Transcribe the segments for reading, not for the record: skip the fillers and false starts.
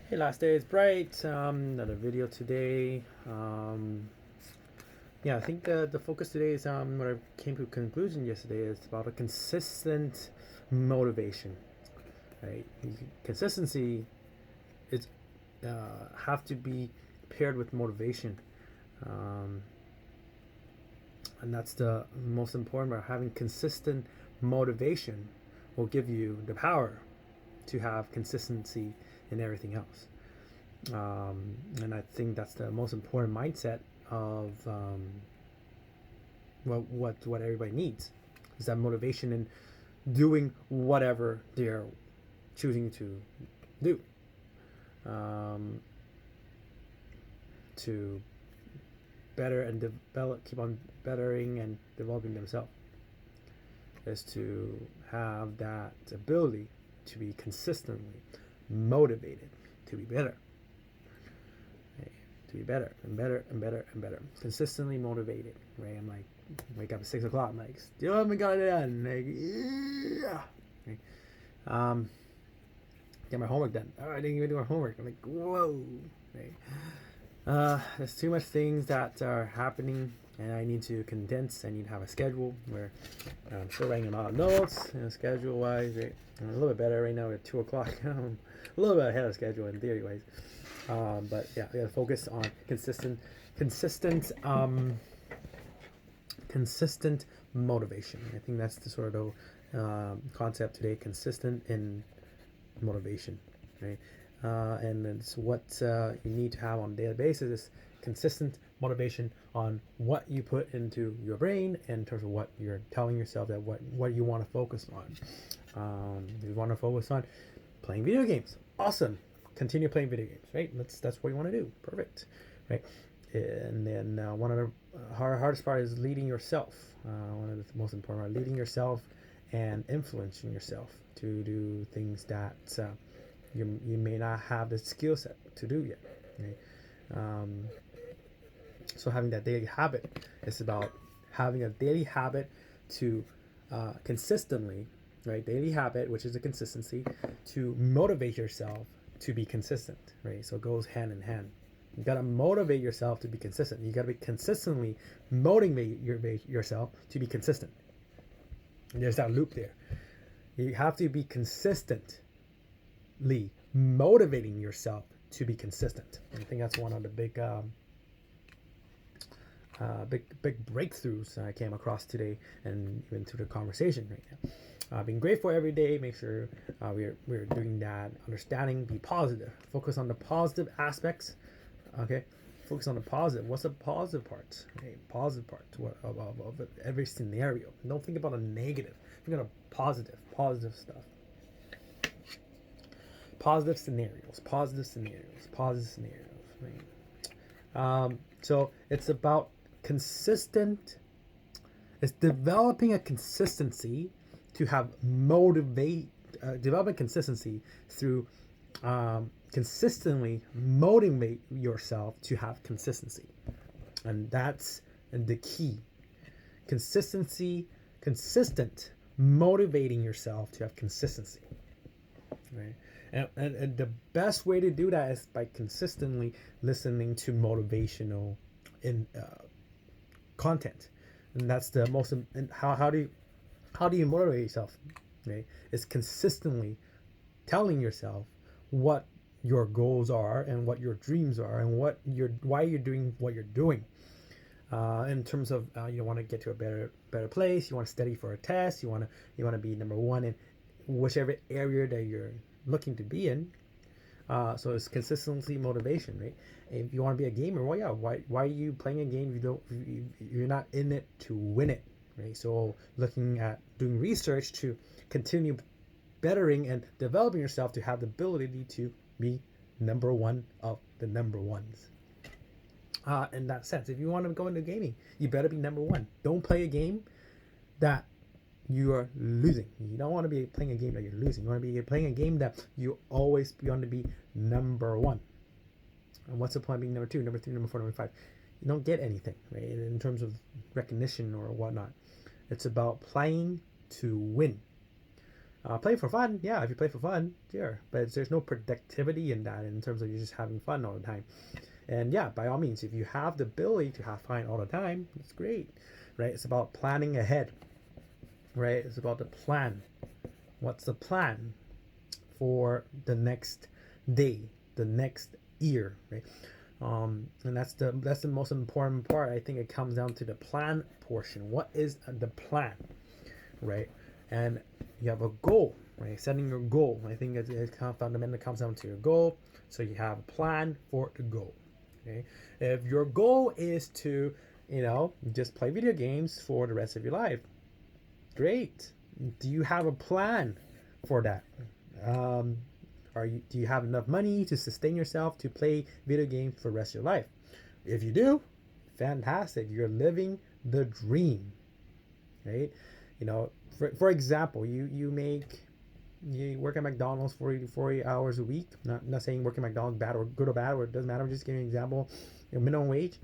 Hey, last day is bright. Another video today. Yeah, I think the focus today is what I came to a conclusion yesterday is about a consistent motivation. Right, consistency is have to be paired with motivation, um, and that's the most important part. Having consistent motivation will give you the power to have consistency in everything else. And I think that's the most important mindset of what everybody needs is that motivation in doing whatever they're choosing to do, um, to better and develop, keep on bettering and developing themselves, is to have that ability to be consistently motivated to be better. To be better and better and better and better. Consistently motivated, right? I'm like, wake up at 6 o'clock. I'm like, still haven't got it done. Like, yeah. Right? Get my homework done. Oh, I didn't even do my homework. I'm like, whoa. Right? There's too much things that are happening, and I need to condense. I need to have a schedule where I'm still writing a lot of notes, schedule wise. Right? I'm a little bit better right now at 2 o'clock. A little bit ahead of schedule in theory wise. But yeah, we gotta focus on consistent motivation. I think that's the sort of concept today. Consistent in motivation, right? And it's what you need to have on a daily basis is consistent motivation on what you put into your brain in terms of what you're telling yourself that what you want to focus on. You want to focus on playing video games. Awesome. Continue playing video games, right? That's what you want to do. Perfect, right? And then one of the hardest part is leading yourself. One of the most important part, leading yourself and influencing yourself to do things that you may not have the skill set to do yet. Right? So having that daily habit is about having a daily habit to consistently, right? Daily habit, which is a consistency, to motivate yourself to be consistent, right? So it goes hand in hand. You gotta motivate yourself to be consistent. You gotta be consistently motivate yourself to be consistent. And there's that loop there. You have to be consistently motivating yourself to be consistent. And I think that's one of the big breakthroughs I came across today, and even through the conversation right now. Being grateful every day, make sure we're doing that. Understanding, be positive. Focus on the positive aspects. Okay, focus on the positive. What's the positive part? Okay, positive part of every scenario. Don't think about a negative. Think about a positive stuff. Positive scenarios. Right? So it's about consistent. It's developing a consistency to have developing consistency through consistently motivate yourself to have consistency, and that's the key. Consistent motivating yourself to have consistency, right? And the best way to do that is by consistently listening to motivational in content, and that's the most. And how do you motivate yourself? Right? It's consistently telling yourself what your goals are and what your dreams are and why you're doing what you're doing. In terms of you want to get to a better place, you want to study for a test, you want to be number one in whichever area that you're looking to be in. So it's consistency motivation, right? If you want to be a gamer, well, yeah, why are you playing a game if you're not in it to win it? Right? So looking at doing research to continue bettering and developing yourself to have the ability to be number one of the number ones. In that sense, if you want to go into gaming, you better be number one. Don't play a game that you are losing. You don't want to be playing a game that you're losing. You want to be playing a game that you always want to be number one. And what's the point of being number two, number three, number four, number five? You don't get anything, right? In terms of recognition or whatnot. It's about playing to win. Play for fun, yeah. If you play for fun, sure, but there's no productivity in that in terms of you just having fun all the time. And yeah, by all means, if you have the ability to have fun all the time, it's great, right? It's about planning ahead, right? It's about the plan. What's the plan for the next day, the next year, right? And that's the most important part. I think it comes down to the plan portion. What is the plan, right? And you have a goal, right? Setting your goal. I think it kind of fundamentally comes down to your goal. So you have a plan for the goal. Okay, if your goal is to, just play video games for the rest of your life, great. Do you have a plan for that? Do you have enough money to sustain yourself to play video games for the rest of your life? If you do, fantastic. You're living the dream, right? For example, you work at McDonald's 40 hours a week. Not saying working at McDonald's bad or good or bad, or it doesn't matter. I'm just giving you an example. Minimum wage.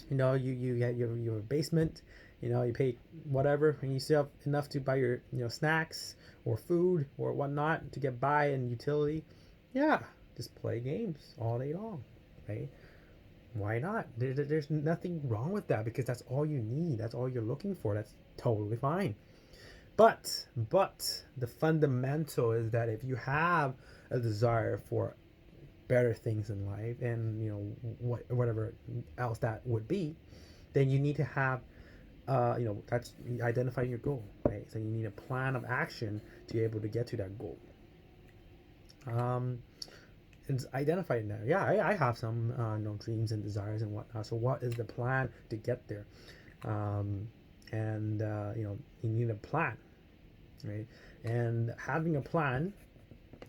You have a basement. You pay whatever, and you still have enough to buy your snacks or food or whatnot to get by and utility. Yeah, just play games all day long, right? Why not? There's nothing wrong with that, because that's all you need. That's all you're looking for. That's totally fine. But the fundamental is that if you have a desire for better things in life, and whatever else that would be, then you need to have that's identifying your goal, right? So you need a plan of action to be able to get to that goal. And identifying that, yeah, I have some dreams and desires and whatnot. So what is the plan to get there? You need a plan, right? And having a plan,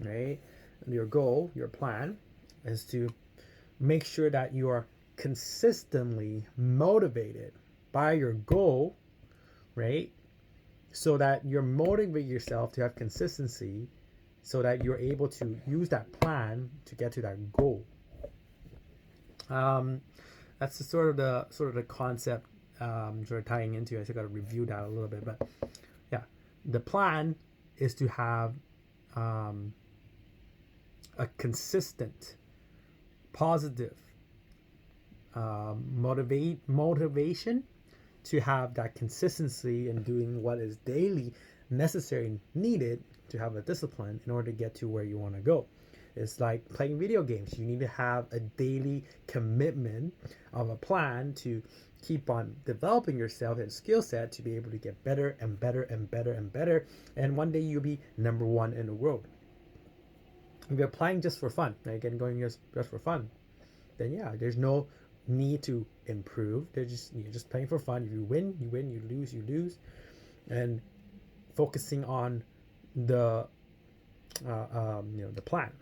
right? Your goal, your plan, is to make sure that you are consistently motivated by your goal, right? So that you're motivating yourself to have consistency, so that you're able to use that plan to get to that goal. That's the sort of the concept sort of tying into. I still got to review that a little bit, but yeah, the plan is to have a consistent, positive motivation to have that consistency in doing what is daily necessary and needed to have a discipline in order to get to where you want to go. It's like playing video games. You need to have a daily commitment of a plan to keep on developing yourself and skill set to be able to get better and better and better and better. And one day you'll be number one in the world. If you're playing just for fun, right? Again, going just for fun, then yeah, there's no need to improve. You're just playing for fun. If you win, you win. You lose, you lose. And focusing on the plan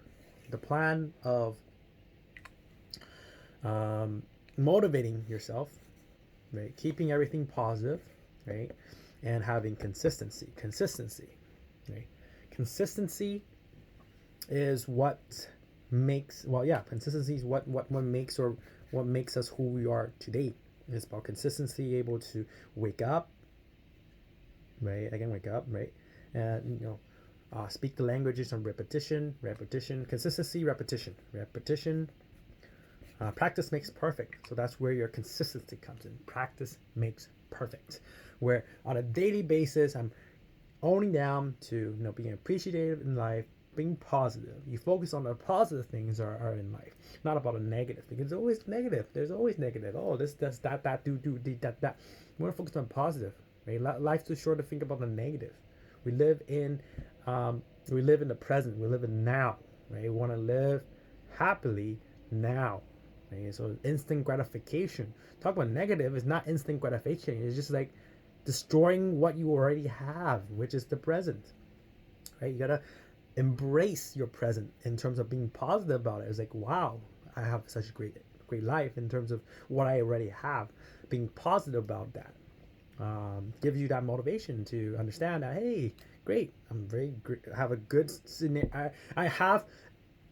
of motivating yourself, right? Keeping everything positive, right? And having consistency, right? Consistency is what makes, consistency is what makes us who we are today. It's about consistency, able to wake up, right? And speak the languages on repetition, consistency, repetition. Practice makes perfect. So that's where your consistency comes in. Practice makes perfect. Where on a daily basis, I'm owning down to being appreciative in life, being positive. You focus on the positive things are in life, not about a negative, because there's always negative. Oh, this, that, that. We want to focus on positive. Right? Life's too short to think about the negative. We live in the present. We live in now. Right? We want to live happily now. Right? So instant gratification. Talk about negative is not instant gratification. It's just like destroying what you already have, which is the present. Right? You gotta embrace your present in terms of being positive about it. It's like, wow, I have such a great life in terms of what I already have. Being positive about that gives you that motivation to understand that, hey, great, I'm very great. I have a good I have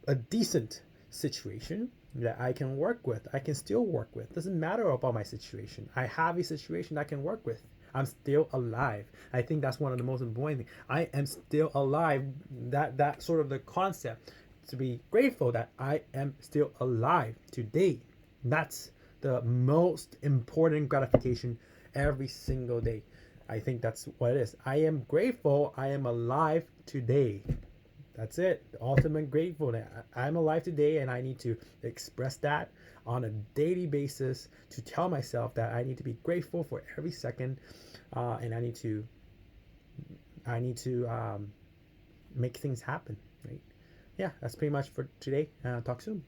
a decent situation that I can work with. I can still work with. Doesn't matter about my situation. I have a situation I can work with. I'm still alive. I think that's one of the most important things. I am still alive. That sort of the concept, to be grateful that I am still alive today. That's the most important gratification every single day. I think that's what it is. I am grateful I am alive today. That's it. The ultimate gratefulness. I'm alive today, and I need to express that on a daily basis to tell myself that I need to be grateful for every second, and I need to make things happen. Right? Yeah, that's pretty much for today. Talk soon.